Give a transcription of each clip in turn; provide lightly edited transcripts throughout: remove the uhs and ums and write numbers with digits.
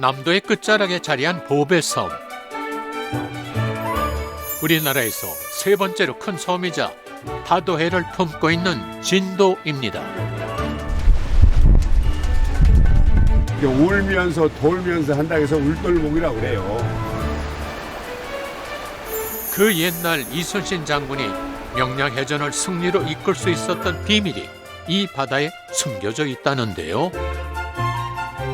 남도의 끝자락에 자리한 보배섬. 우리나라에서 세 번째로 큰 섬이자 파도해를 품고 있는 진도입니다. 울면서 돌면서 한다고 해서 울돌목이라고 그래요. 그 옛날 이순신 장군이 명량해전을 승리로 이끌 수 있었던 비밀이 이 바다에 숨겨져 있다는데요.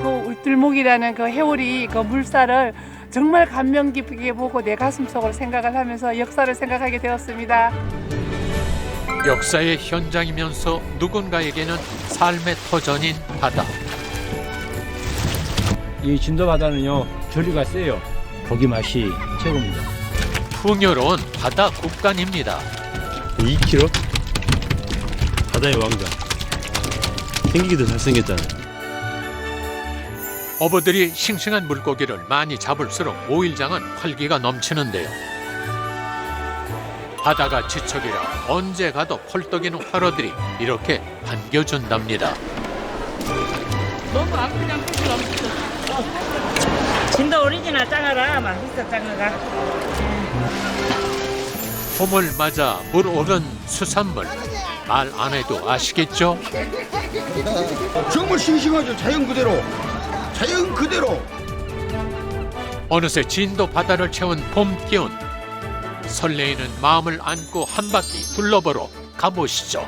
그 울들목이라는 그 해오리 그 물살을 정말 감명 깊게 보고 내 가슴속으로 생각을 하면서 역사를 생각하게 되었습니다. 역사의 현장이면서 누군가에게는 삶의 터전인 바다. 이 진도 바다는요, 조류가 세요. 고기 맛이 최고입니다. 풍요로운 바다 국간입니다. 2kg? 바다의 왕자. 생기기도 잘생겼잖아요. 어부들이 싱싱한 물고기를 많이 잡을수록 오일장은 활기가 넘치는데요. 바다가 지척이라 언제 가도 펄떡이는 화로들이 이렇게 반겨준답니다. 너무 아프장 끝이 없어. 진도 오리지널 짱어라 맛있어 짱어가. 봄을 맞아 물 오른 수산물. 말 안 해도 아시겠죠? 정말 싱싱하죠. 자연 그대로. 자연 그대로. 어느새 진도 바다를 채운 봄 기운. 설레이는 마음을 안고 한 바퀴 둘러보러 가보시죠.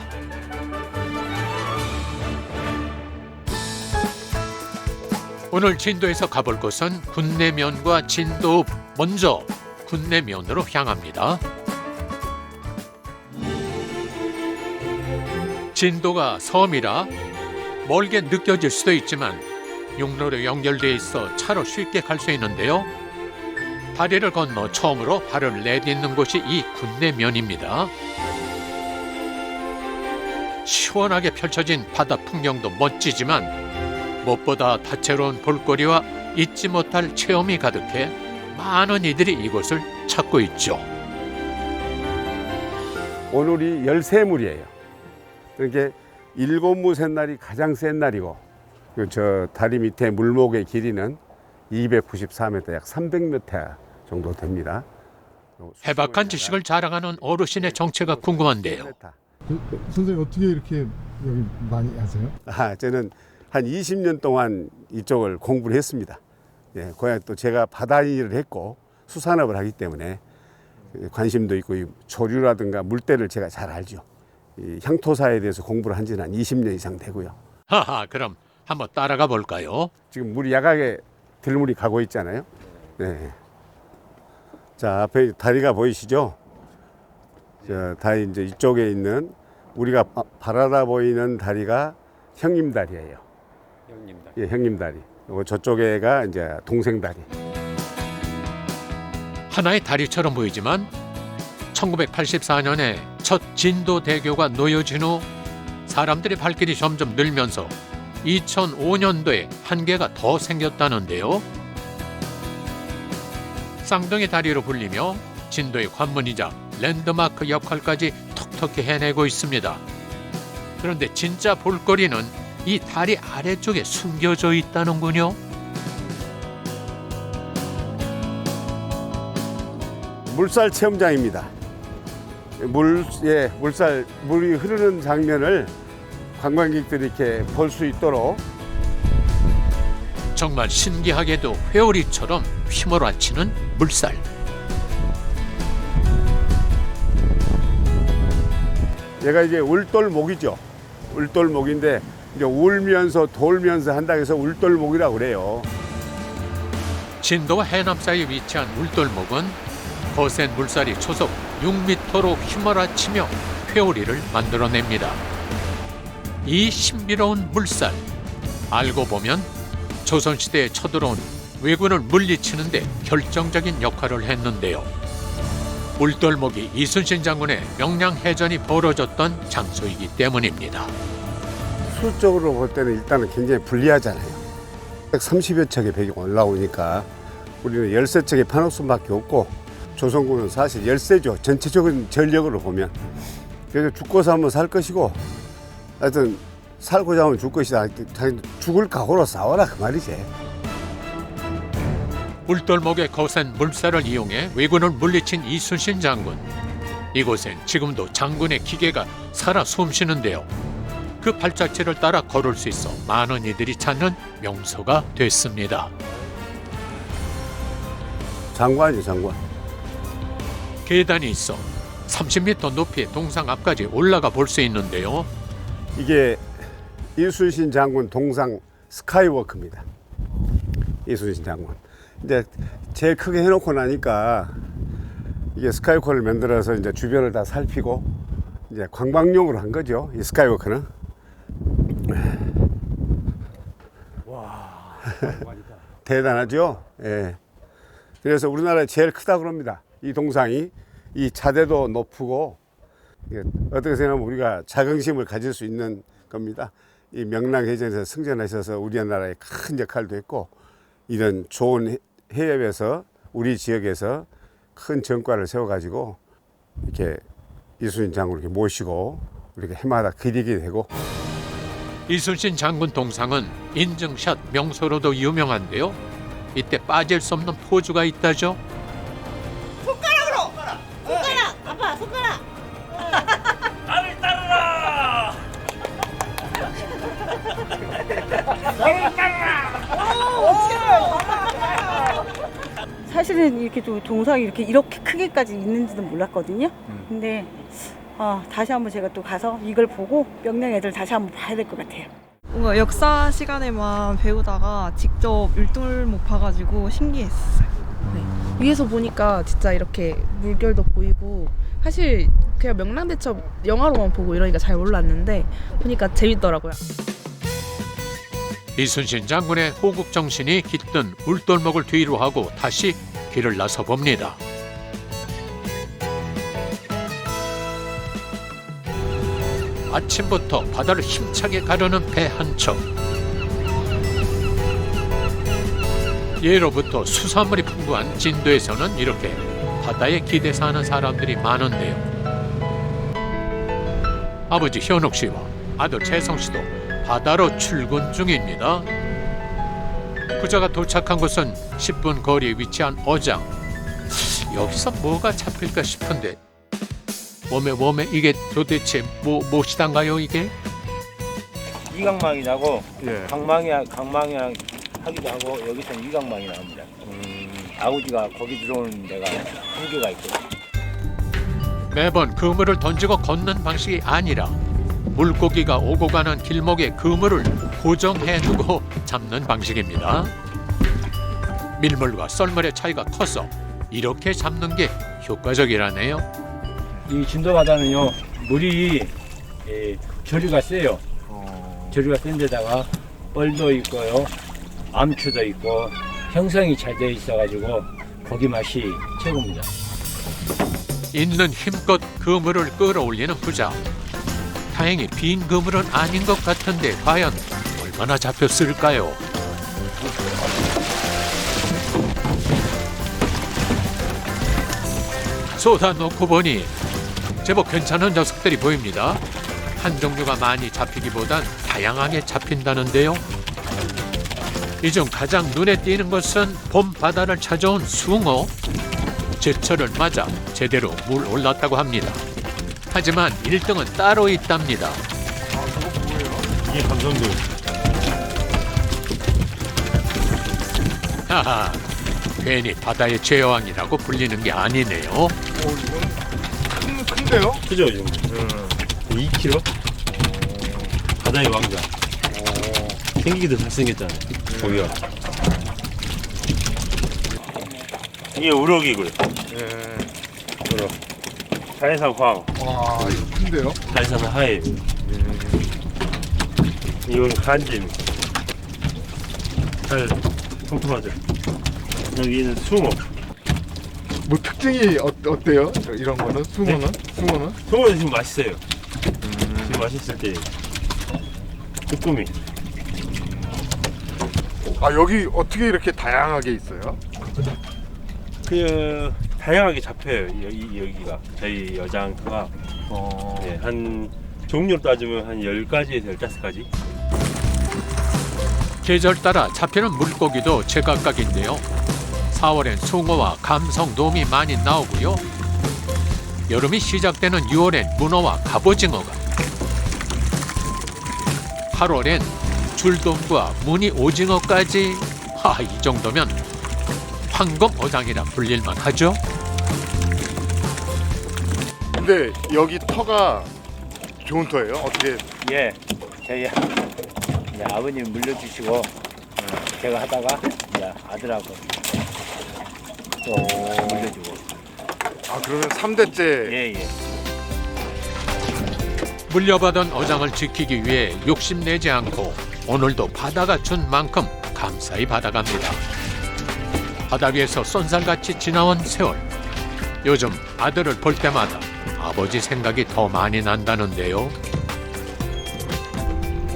오늘 진도에서 가볼 곳은 군내면과 진도읍. 먼저 군내면으로 향합니다. 진도가 섬이라 멀게 느껴질 수도 있지만 육로로 연결돼 있어 차로 쉽게 갈 수 있는데요. 다리를 건너 처음으로 발을 내딛는 곳이 이 군내면입니다. 시원하게 펼쳐진 바다 풍경도 멋지지만 무엇보다 다채로운 볼거리와 잊지 못할 체험이 가득해 많은 이들이 이곳을 찾고 있죠. 오늘이 13물이에요. 그러니까 7무 센 날이 가장 센 날이고 저 다리 밑에 물목의 길이는 294m, 약 300m 정도 됩니다. 해박한 지식을 자랑하는 어르신의 정체가 궁금한데요. 선생님 어떻게 이렇게 여기 많이 하세요? 저는 한 20년 동안 이쪽을 공부를 했습니다. 예, 고향 또 제가 바다 일을 했고 수산업을 하기 때문에 관심도 있고 이 조류라든가 물때를 제가 잘 알죠. 이 향토사에 대해서 공부를 한 지는 한 20년 이상 되고요. 하하, 그럼 한번 따라가 볼까요? 지금 물이 야각에 들물이 가고 있잖아요. 네. 자, 앞에 다리가 보이시죠? 자, 다리 이제 이쪽에 있는 우리가 바라다 보이는 다리가 형님다리예요. 형님다리. 예, 형님다리. 그리고 저쪽에가 이제 동생다리. 하나의 다리처럼 보이지만 1984년에 첫 진도대교가 놓여진 후 사람들의 발길이 점점 늘면서 2005년도에 한 개가 더 생겼다는데요. 쌍둥이 다리로 불리며 진도의 관문이자 랜드마크 역할까지 톡톡히 해내고 있습니다. 그런데 진짜 볼거리는 이 다리 아래쪽에 숨겨져 있다는군요. 물살 체험장입니다. 물이 흐르는 장면을 관광객들이 이렇게 볼 수 있도록 정말 신기하게도 회오리처럼 휘몰아치는 물살. 얘가 이제 울돌목이죠. 울돌목인데 이제 울면서 돌면서 한다고 해서 울돌목이라고 그래요. 진도와 해남 사이에 위치한 울돌목은 거센 물살이 초속 6m로 휘몰아치며 회오리를 만들어냅니다. 이 신비로운 물살, 알고 보면 조선시대에 쳐들어온 왜군을 물리치는 데 결정적인 역할을 했는데요. 울돌목이 이순신 장군의 명량해전이 벌어졌던 장소이기 때문입니다. 수적으로 볼 때는 일단은 굉장히 불리하잖아요. 130여 척의 배가 올라오니까 우리는 13척의 판옥선밖에 없고 조선군은 사실 열세죠. 전체적인 전력으로 보면. 그래서 죽고 살면 살 것이고 하여튼 살고자 하면 죽을 것이다. 죽을 각오로 싸워라 그 말이지. 울돌목의 거센 물살을 이용해 왜군을 물리친 이순신 장군. 이곳엔 지금도 장군의 기계가 살아 숨쉬는데요. 그 발자취를 따라 걸을 수 있어 많은 이들이 찾는 명소가 됐습니다. 장관이죠, 장관. 계단이 있어 30m 높이의 동상 앞까지 올라가 볼 수 있는데요. 이게 이순신 장군 동상 스카이워크입니다. 이순신 장군. 이제 제일 크게 해놓고 나니까 이게 스카이워크를 만들어서 이제 주변을 다 살피고 이제 관광용으로 한 거죠. 이 스카이워크는. 와, 대단하죠. 예. 그래서 우리나라에 제일 크다고 그럽니다. 이 동상이. 이 자대도 높고, 어떻게 생각하면 우리가 자긍심을 가질 수 있는 겁니다. 이 명랑해전에서 승전하셔서 우리나라에 큰 역할도 했고, 이런 좋은 해협에서 우리 지역에서 큰 전과를 세워가지고 이렇게 이순신 장군을 이렇게 모시고 우리가 해마다 그리게 되고. 이순신 장군 동상은 인증샷 명소로도 유명한데요. 이때 빠질 수 없는 포즈가 있다죠. 손가락! 아빠 손가락! 나를 따르라. 사실은 이렇게 또 동상이 이렇게 크게까지 있는지는 몰랐거든요. 근데 다시 한번 제가 또 가서 이걸 보고 명량 애들 다시 한번 봐야 될 것 같아요. 뭔가 역사 시간에만 배우다가 직접 율동목 봐가지고 신기했어요. 네. 위에서 보니까 진짜 이렇게 물결도 보이고 사실 그냥 명랑대첩 영화로만 보고 이러니까 잘 몰랐는데 보니까 재밌더라고요. 이순신 장군의 호국 정신이 깃든 울돌목을 뒤로 하고 다시 길을 나서 봅니다. 아침부터 바다를 힘차게 가르는 배 한 척. 예로부터 수산물이 풍부한 진도에서는 이렇게 바다에 기대서 하는 사람들이 많은데요. 아버지 현옥 씨와 아들 재성 씨도 바다로 출근 중입니다. 부자가 도착한 곳은 10분 거리에 위치한 어장. 여기서 뭐가 잡힐까 싶은데 웜에 이게 도대체 무엇이단가요 이게? 이강망이라고 강망이랑 하기도 하고 여기서는 이강망이라고 합니다. 아버지가 거기 들어오는 데가 한계가 있거든요. 매번 그물을 던지고 걷는 방식이 아니라 물고기가 오고 가는 길목에 그물을 고정해두고 잡는 방식입니다. 밀물과 썰물의 차이가 커서 이렇게 잡는 게 효과적이라네요. 이 진도 바다는요 물이 저류가 세요. 저류가 센 데다가 뻘도 있고요, 암초도 있고 형성이 잘 돼 있어가지고 고기 맛이 최고입니다. 있는 힘껏 그물을 끌어올리는 부자. 다행히 빈 그물은 아닌 것 같은데 과연 얼마나 잡혔을까요? 쏟아놓고 보니 제법 괜찮은 녀석들이 보입니다. 한 종류가 많이 잡히기보단 다양하게 잡힌다는데요. 이 중 가장 눈에 띄는 것은 봄 바다를 찾아온 숭어. 제철을 맞아 제대로 물 올랐다고 합니다. 하지만 1등은 따로 있답니다. 이게 감성도. 하하, 괜히 바다의 제왕이라고 불리는 게 아니네요. 큰데요? 크죠, 이 정도. 2kg? 바다의 왕자. 생기기도 잘생겼잖아요. 고기가. 이게 우럭이고요. 우럭. 자연산 광. 와, 이거 큰데요? 자연산 하얘. 이건 간짐. 잘 통통하죠. 여기는 숭어. 뭐 특징이 어때요? 이런 거는? 숭어는? 숭어는? 숭어는 지금 맛있어요. 지금 맛있을 때. 쭈꾸미. 여기 어떻게 이렇게 다양하게 있어요? 그 다양하게 잡혀요. 여기가 저희 여장터가 네, 한 종류로 따지면 한 10가지에서 15가지. 계절 따라 잡히는 물고기도 제각각인데요. 4월엔 숭어와 감성돔이 많이 나오고요. 여름이 시작되는 6월엔 문어와 갑오징어가, 8월엔 줄돔과 무늬 오징어까지. 이 정도면 황금어장이라 불릴만 하죠. 근데 여기 터가 좋은 터예요? 어떻게? 예, 저희 이제 아버님 물려주시고 제가 하다가 이제 아들하고 또 물려주고. 아 그러면 3대째. 예. 물려받은 어장을 지키기 위해 욕심내지 않고 오늘도 바다가 준 만큼 감사히 받아갑니다. 바다 위에서 쏜살같이 지나온 세월. 요즘 아들을 볼 때마다 아버지 생각이 더 많이 난다는데요.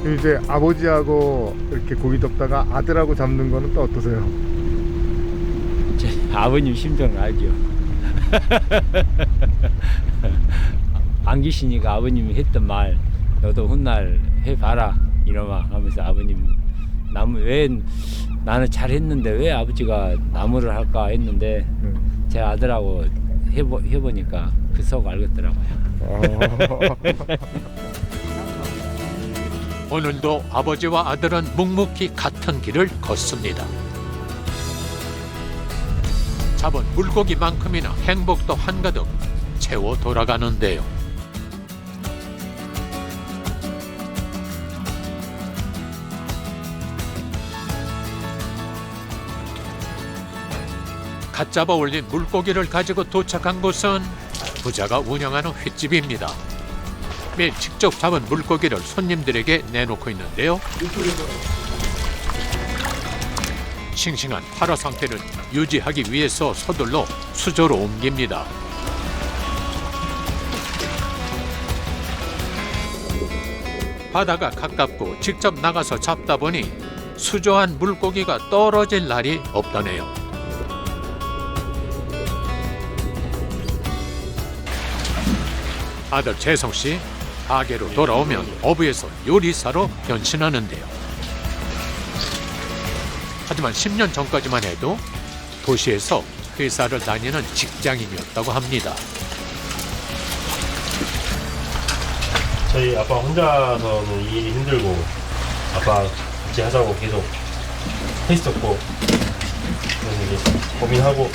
이제 아버지하고 이렇게 고기 잡다가 아들하고 잡는 거는 또 어떠세요? 제 아버님 심정을 알죠. 안 계시니까 아버님이 했던 말, 너도 훗날 해봐라 이러마 하면서 아버님 나무 왜 나는 잘했는데 왜 아버지가 나무를 할까 했는데 제 아들하고 해보니까 그 속 알겠더라고요. 오늘도 아버지와 아들은 묵묵히 같은 길을 걷습니다. 잡은 물고기만큼이나 행복도 한가득 채워 돌아가는데요. 갓 잡아 올린 물고기를 가지고 도착한 곳은 부자가 운영하는 횟집입니다. 매일 직접 잡은 물고기를 손님들에게 내놓고 있는데요. 싱싱한 활어 상태를 유지하기 위해서 서둘러 수조로 옮깁니다. 바다가 가깝고 직접 나가서 잡다 보니 수조한 물고기가 떨어질 날이 없다네요. 아들 재성 씨, 가게로 돌아오면 어부에서 요리사로 변신하는데요. 하지만 10년 전까지만 해도 도시에서 회사를 다니는 직장인이었다고 합니다. 저희 아빠 혼자서는 일이 힘들고 아빠 같이 하자고 계속 했었고 그래서 이제 고민하고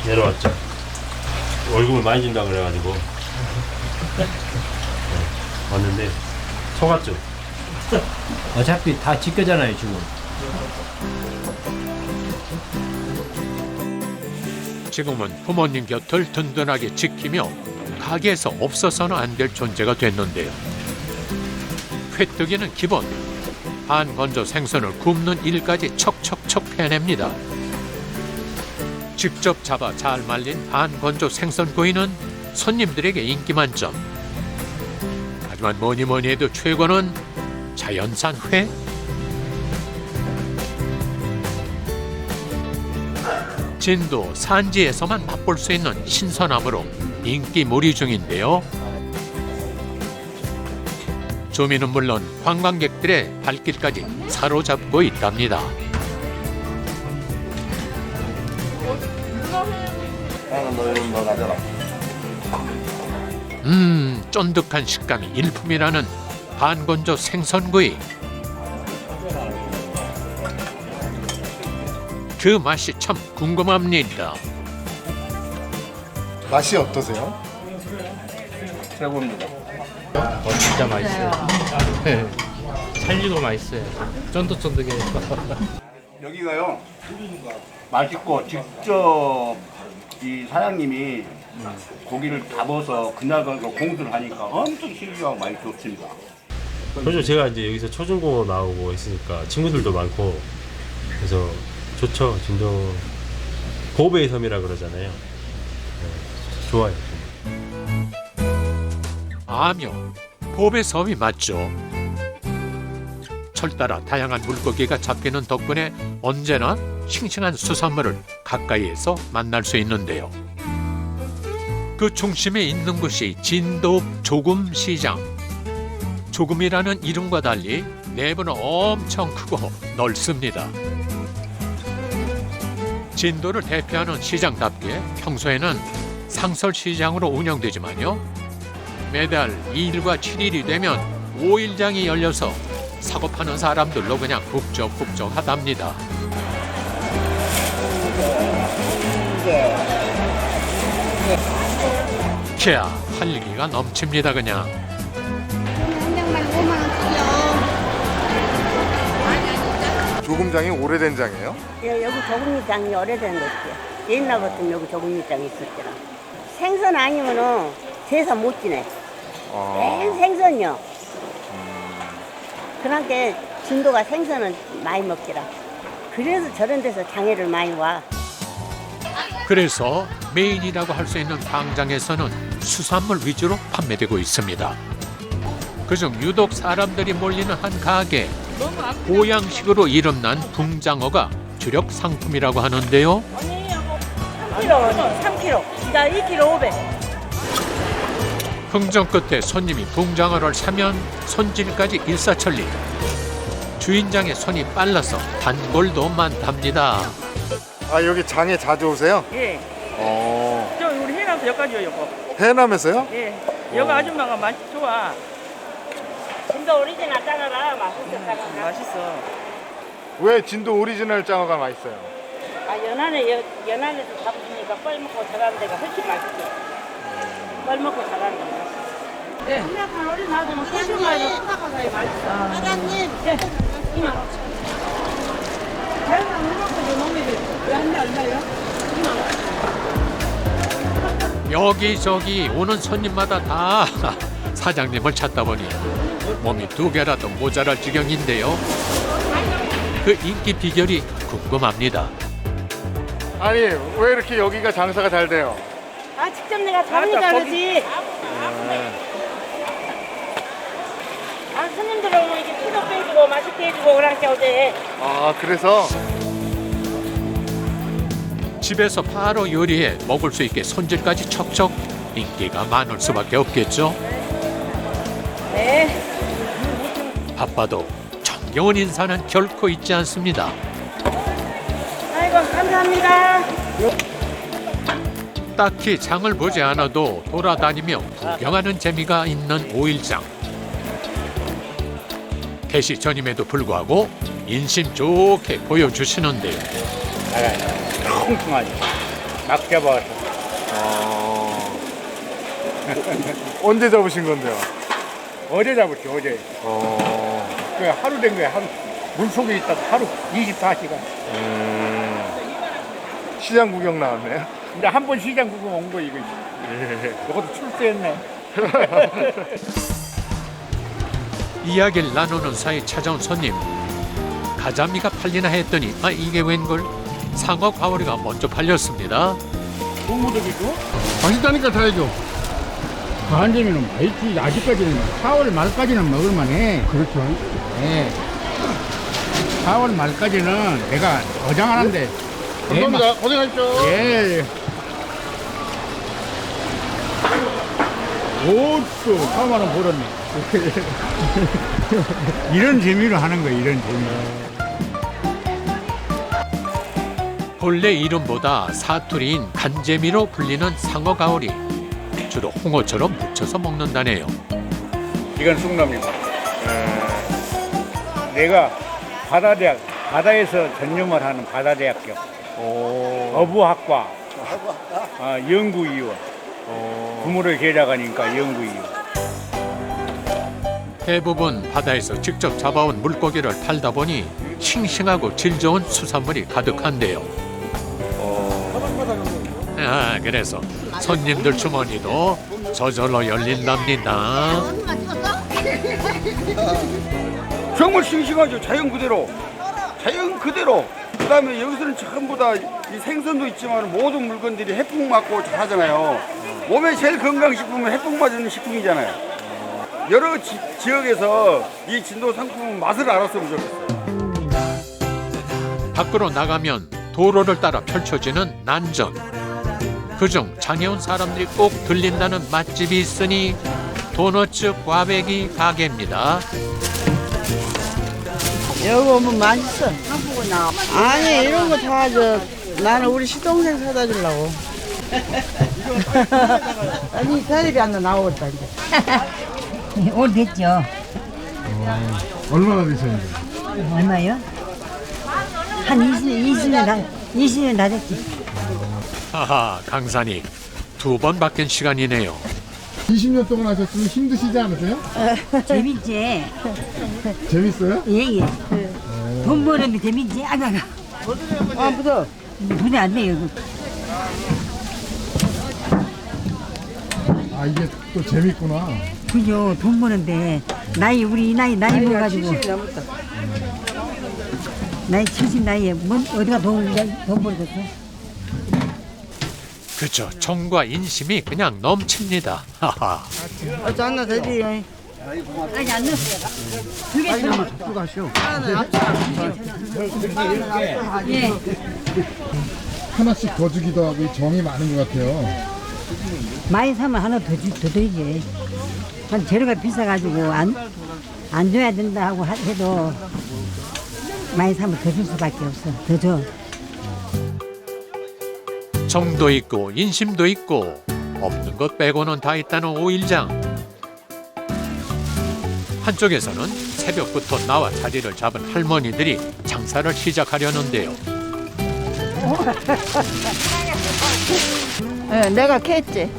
내려왔죠. 월급을 많이 준다 그래가지고 왔는데 속았죠. 어차피 다 지켜잖아요 지금. 지금은 부모님 곁을 든든하게 지키며 가게에서 없어서는 안 될 존재가 됐는데요. 회뜨기는 기본, 반건조 생선을 굽는 일까지 척척척 해냅니다. 직접 잡아 잘 말린 반건조 생선구이는 손님들에게 인기 만점. 하지만 뭐니 해도 최고는 자연산 회. 진도 산지에서만 맛볼 수 있는 신선함으로 인기몰이 중인데요. 주민은 물론 관광객들의 발길까지 사로잡고 있답니다. 쫀득한 식감이 일품이라는 반건조 생선구이. 그 맛이 참 궁금합니다. 맛이 어떠세요? 최고입니다. 진짜 맛있어요. 살리도 맛있어요. 쫀득쫀득해요. 여기가요 맛있고 직접 이 사장님이 고기를 잡아서 그날 공수를 하니까 엄청 신기하고 많이 좋습니다. 그래서 제가 이제 여기서 초중고 나오고 있으니까 친구들도 많고 그래서 좋죠. 진도 보배의 섬이라 그러잖아요. 네, 좋아요. 아며 보배 섬이 맞죠. 철 따라 다양한 물고기가 잡히는 덕분에 언제나 싱싱한 수산물을 가까이에서 만날 수 있는데요. 그 중심에 있는 곳이 진도 조금시장. 조금이라는 이름과 달리 내부는 엄청 크고 넓습니다. 진도를 대표하는 시장답게 평소에는 상설시장으로 운영되지만요. 매달 2일과 7일이 되면 5일장이 열려서 사고 파는 사람들로 그냥 북적북적하답니다. 키야 활기가 넘칩니다 그냥. 조금장이 오래된 장이에요? 예, 여기 조금장이 오래된 거지요. 옛날부터 여기 조금장이 있었더라. 생선 아니면은 제사 못 지내. 생선요. 그러니까 진도가 생선은 많이 먹더라. 그래서 저런 데서 장애를 많이 와. 그래서 메인이라고 할 수 있는 광장에서는 수산물 위주로 판매되고 있습니다. 그중 유독 사람들이 몰리는 한 가게, 보양식으로 이름난 붕장어가 주력 상품이라고 하는데요. 3kg, 3kg. 자, 2kg 500. 흥정 끝에 손님이 붕장어를 사면 손질까지 일사천리. 주인장의 손이 빨라서 단골도 많답니다. 아, 여기 장에 자주 오세요? 예. 저 우리 해남에서 여기까지 와요. 해남에서요? 예. 여기 아줌마가 맛이 좋아. 진도 오리지널 장어라 맛있어. 맛있어. 왜 진도 오리지널 장어가 맛있어요? 아 연안에서 잡으시니까 뻘 먹고 자라는 데가 훨씬 맛있어. 뻘 먹고 자라는 데가 맛있어. 네. 한약간 오리 나오면 소주마요. 사장님. 네. 2만 5천. 자연산 물먹고 농민들 왜한대 얼마요? 2만 5천. 여기저기 오는 손님마다 다 사장님을 찾다 보니 몸이 2개라도 모자랄 지경인데요. 그 인기 비결이 궁금합니다. 아니, 왜 이렇게 여기가 장사가 잘 돼요? 아 직접 내가 잡으니까 그러지. 아 손님들 오면 이게 피도 빼주고 맛있게 해주고 그러니까 어제. 아, 그래서? 집에서 바로 요리해 먹을 수 있게 손질까지 척척, 인기가 많을 수밖에 없겠죠. 네. 바빠도 정겨운 인사는 결코 잊지 않습니다. 아이고 감사합니다. 딱히 장을 보지 않아도 돌아다니며 구경하는 재미가 있는 5일장. 개시 전임에도 불구하고 인심 좋게 보여주시는데요. 통통하지. 막 잡아서. 언제 잡으신 건데요? 어제 잡았지, 어제. 그 하루 된 거야, 하루. 물속에 있다 하루 24시간. 시장 구경 나왔네요. 근데 한 번 시장 구경 온 거 이거. 이것도 출세했네. 이야기를 나누는 사이 찾아온 손님. 가자미가 팔리나 했더니 이게 웬걸? 상어 가오리가 먼저 팔렸습니다. 국무들이죠? 맛있다니까 사야죠. 한 점이는 맛있지. 아직까지는 4월 말까지는 먹을만해. 그렇죠. 네. 4월 말까지는 내가 어장하는데. 감사합니다. 고생하십시오. 예. 오또 4만 원 벌었네. 이런 재미로 하는 거야. 이런 재미로. 본래 이름보다 사투리인 간재미로 불리는 상어 가오리. 주로 홍어처럼 무쳐서 먹는다네요. 이건 쑥나물이고. 내가 바다에서 전념을 하는 바다대학교 어부학과 연구위원 부모를 계략하니까 연구위원. 대부분 바다에서 직접 잡아온 물고기를 팔다 보니 싱싱하고 질 좋은 수산물이 가득한데요. 그래서 손님들 주머니도 저절로 열린답니다. 정말 싱싱하죠. 자연 그대로. 자연 그대로. 그다음에 여기서는 전부 다 이 생선도 있지만 모든 물건들이 해풍 맞고 하잖아요. 몸에 제일 건강식품은 해풍 맞는 식품이잖아요. 여러 지역에서 이 진도 상품은 맛을 알았으면 좋겠어요. 밖으로 나가면 도로를 따라 펼쳐지는 난전. 그중 장애온 사람들이 꼭 들린다는 맛집이 있으니 도너츠 꽈배기 가게입니다. 여기 오면 맛있어. 한국은 나와. 아니 이런 거 다 나는 우리 시동생 사다 주려고. 아니 텔레비 안 나오겠다 이제. 오래됐죠. 얼마나 되셨는데? 얼마요? 한 20년 다 됐지. 하하, 강산이 2번 바뀐 시간이네요. 20년 동안 하셨으면 힘드시지 않으세요? 재밌지? 재밌어요? 예. 돈 버는 게 재밌지? 아가가. 아 무서워. 돈이 안 돼요. 아 이게 또 재밌구나. 그죠? 돈 버는데 우리 나이 먹어가지고 70이 넘었다. 나이 70 나이에 어디가 돈 벌겠어? 그죠, 정과 인심이 그냥 넘칩니다. 하하. 잔나 되지. 아니 안 넣었어요. 두개 줘. 갖고 가시오. 예. 하나씩 더 주기도 하고 이 정이 많은 것 같아요. 많이 사면 하나 더 드리지. 한 재료가 비싸가지고 안 줘야 된다 하고 해도 많이 사면 더 줄 수밖에 없어. 더 줘. 정도 있고 인심도 있고 없는 것 빼고는 다 있다는 오일장. 한쪽에서는 새벽부터 나와 자리를 잡은 할머니들이 장사를 시작하려는데요. 네, 내가 캤지.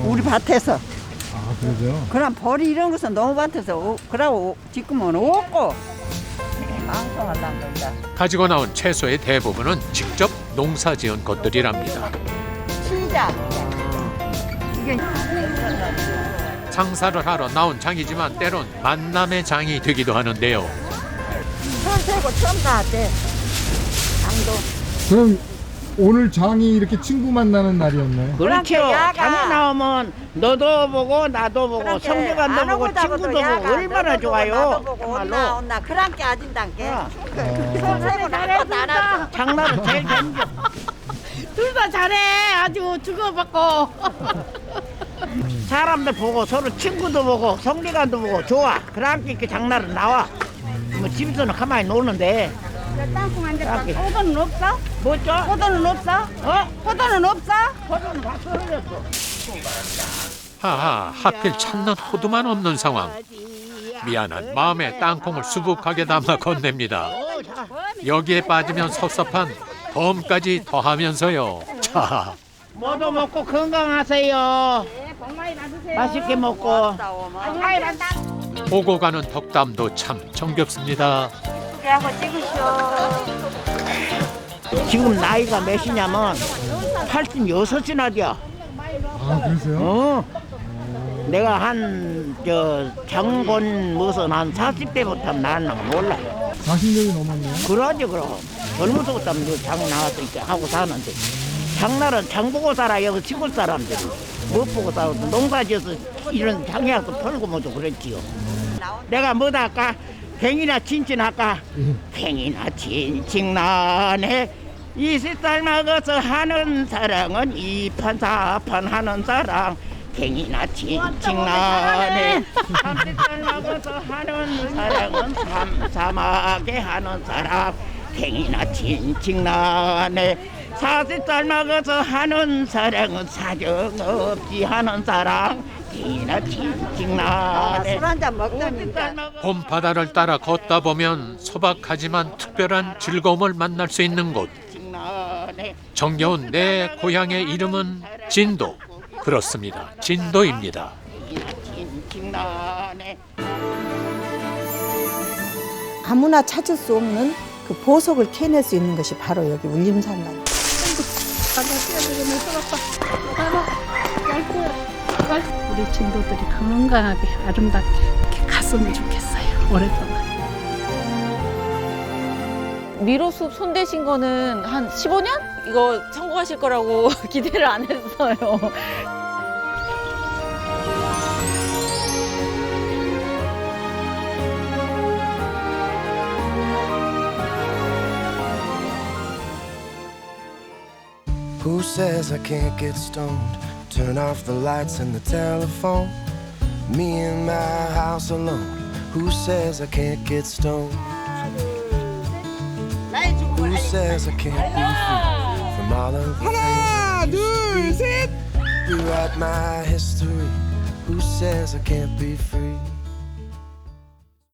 우리 밭에서. 아 그러죠? 그럼 벌이 이런 것은 너무 밭에서 그러고 지금은 없고 방송하려는 거다. 가지고 나온 채소의 대부분은 직접 농사지은 것들이랍니다. 시작. 이게 장사를 하러 나온 장이지만 때론 만남의 장이 되기도 하는데요. 손 세고 처음 나왔대. 장도. 그럼 오늘 장이 이렇게 친구 만나는 날이었네. 그렇죠. 장이 나오면 너도 보고 나도 보고 성대관도 보고 친구도 보고 얼마나 좋아요. 온나 온나 그랑께 아진단께. 손 세고 나도 나라. 장난은 제일 재밌어. 둘 다 잘해. 아주 주고받고. 사람들 보고 서로 친구도 보고 성대관도 보고 좋아. 그러니까 이렇게 장난은 나와. 뭐 집에서는 가만히 노는데. 땅콩 한 개. 호도는 없어? 뭐죠? 호도는 없어? 호도는 없어? 호도는 다 떨어졌어. 하하, 하필 찾는 호두만 없는 상황. 미안한 마음에 땅콩을 수북하게 담아 건넵니다. 여기에 빠지면 섭섭한 덤까지 더하면서요. 자, 모두 먹고 건강하세요. 맛있게 먹고. 오고 가는 덕담도 참 정겹습니다. 지금 나이가 몇이냐면 86이나 돼요. 아 그러세요? 내가 장본 무슨 한 40대부터 나왔는 몰라. 40년이 넘었네요. 그러지 그럼. 젊어서부터 장 나와서 이렇게 하고 사는데 장날은 장 보고 살아. 여기 시골 사람들이 못 보고 살아도 농사지어서 이런 장이라도 털고 뭐도 그랬지요. 내가 뭐다 할까? 팽이나 친친할까? 팽이나 친친나네 20살 먹어서 하는 사랑은 2판 4판 하는 사랑 팽이나 친친나네 30살 먹어서 하는 사랑은 삼삼하게 하는 사랑 팽이나 친친나네 40살 먹어서 하는 사랑은 사정없이 하는 사랑 팽이나 친친나네 술 한잔 먹다니까. 봄바다를 따라 걷다 보면 소박하지만 특별한 즐거움을 만날 수 있는 곳. 정겨운 내 고향의 이름은 진도. 그렇습니다. 진도입니다. 아무나 찾을 수 없는 그 보석을 캐낼 수 있는 것이 바로 여기 울림산land. 우리 진도들이 건강하게 아름답게 이렇게 갔으면 좋겠어요. 오랫동안. 미로숲 손대신 거는 한 15년? 이거 성공하실 거라고 기대를 안 했어요. Who says I can't get stoned? Turn off the lights and the telephone. Me in my house alone. Who says I can't get stoned? Who says I can't be free? from all of the 하나, 둘, 셋. rewrite my history. Who says I can't be free?